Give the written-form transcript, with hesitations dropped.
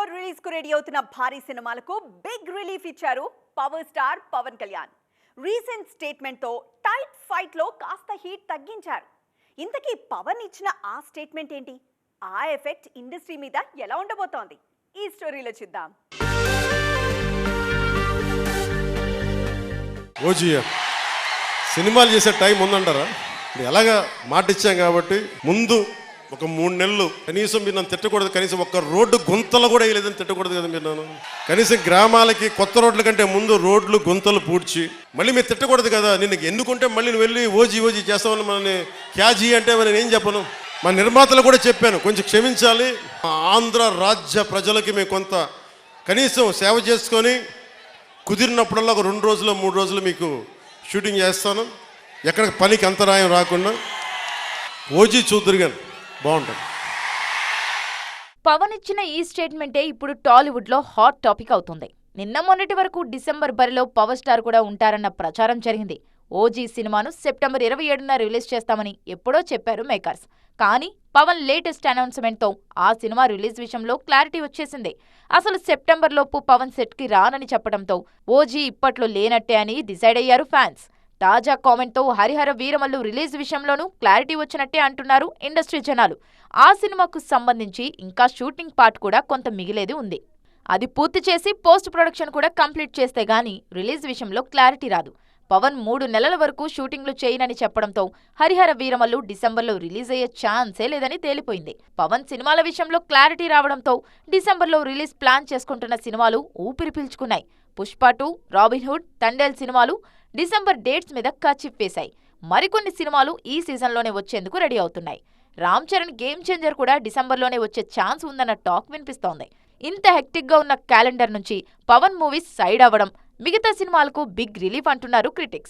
Release కు ready అవుతున్న భారీ సినిమాలకు బిగ్ రిలీఫ్ ఇచ్చారు power star Pawan Kalyan. Recent statement తో టైట్ ఫైట్ లో కాస్త హీట్ తగ్గించారు. ఇంతకీ పవన్ ఇచ్చిన ఆ స్టేట్మెంట్ ఏంటి? ఆ ఎఫెక్ట్ ఇండస్ట్రీ మీద ఎలా ఉండబోతోంది? ఈ స్టోరీలో చూద్దాం. సినిమాలు చేసే టైం ఉందంటారా? ఎలాగా మాట ఇచ్చాం కాబట్టి ముందు ఒక 3 నెలలు కనీసం మీరు నన్ను తిట్టకూడదు, కనీసం ఒక్క రోడ్డు గుంతలు కూడా వేయలేదని తిట్టకూడదు కదా మీరు నన్ను. కనీసం గ్రామాలకి కొత్త రోడ్ల కంటే ముందు రోడ్లు గుంతలు పూడ్చి మళ్ళీ మీరు తిట్టకూడదు కదా. నిన్ను ఎన్నుకుంటే మళ్ళీ నువ్వు వెళ్ళి ఓజీ చేస్తామని మనని క్యాజీ అంటే మనం ఏం చెప్పను. మా నిర్మాతలు కూడా చెప్పాను, కొంచెం క్షమించాలి, ఆంధ్ర రాజ్య ప్రజలకి మేము కొంత కనీసం సేవ చేసుకొని కుదిరినప్పుడల్లా ఒక 2 రోజులు 3 రోజులు మీకు షూటింగ్ చేస్తాను, ఎక్కడ పనికి అంతరాయం రాకుండా. ఓజీ చూద్దరుగాను బాగుంటుంది. పవన్ ఇచ్చిన ఈ స్టేట్మెంటే ఇప్పుడు టాలీవుడ్ లో హాట్ టాపిక్ అవుతుంది. నిన్న మొన్నటి వరకు డిసెంబర్ బరిలో పవర్ స్టార్ కూడా ఉంటారన్న ప్రచారం జరిగింది. ఓజీ సినిమాను సెప్టెంబర్ 27న రిలీజ్ చేస్తామని ఎప్పుడో చెప్పారు మేకర్స్. కానీ పవన్ లేటెస్ట్ అనౌన్స్మెంట్ తో ఆ సినిమా రిలీజ్ విషయంలో క్లారిటీ వచ్చేసింది. అసలు సెప్టెంబర్ లోపు పవన్ సెట్ కి రానని చెప్పడంతో ఓజీ ఇప్పట్లో లేనట్టే అని డిసైడ్ అయ్యారు ఫ్యాన్స్. తాజా కామెంట్ తో హరిహర వీరమల్లు రిలీజ్ విషయంలోనూ క్లారిటీ వచ్చినట్టే అంటున్నారు ఇండస్ట్రీ జనాలు. ఆ సినిమాకు సంబంధించి ఇంకా షూటింగ్ పార్ట్ కూడా కొంత మిగిలేది ఉంది. అది పూర్తి చేసి పోస్ట్ ప్రొడక్షన్ కూడా కంప్లీట్ చేస్తే గానీ రిలీజ్ విషయంలో క్లారిటీ రాదు. పవన్ 3 నెలల వరకు షూటింగ్లు చేయనని చెప్పడంతో హరిహర వీరమల్లు డిసెంబర్లో రిలీజ్ అయ్యే ఛాన్సే లేదని తేలిపోయింది. పవన్ సినిమాల విషయంలో క్లారిటీ రావడంతో డిసెంబర్లో రిలీజ్ ప్లాన్ చేసుకుంటున్న సినిమాలు ఊపిరి పీల్చుకున్నాయి. పుష్ప 2, రాబిన్ హుడ్, తండేల్ సినిమాలు డిసెంబర్ డేట్స్ మీద కర్చీఫ్ వేశాయి. మరికొన్ని సినిమాలు ఈ సీజన్లోనే వచ్చేందుకు రెడీ అవుతున్నాయి. రామ్ చరణ్ గేమ్ చేంజర్ కూడా డిసెంబర్లోనే వచ్చే ఛాన్స్ ఉందన్న టాక్ వినిపిస్తోంది. ఇంత హెక్టిక్గా ఉన్న క్యాలెండర్ నుంచి పవన్ మూవీస్ సైడ్ అవ్వడం మిగతా సినిమాలకు బిగ్ రిలీఫ్ అంటున్నారు క్రిటిక్స్.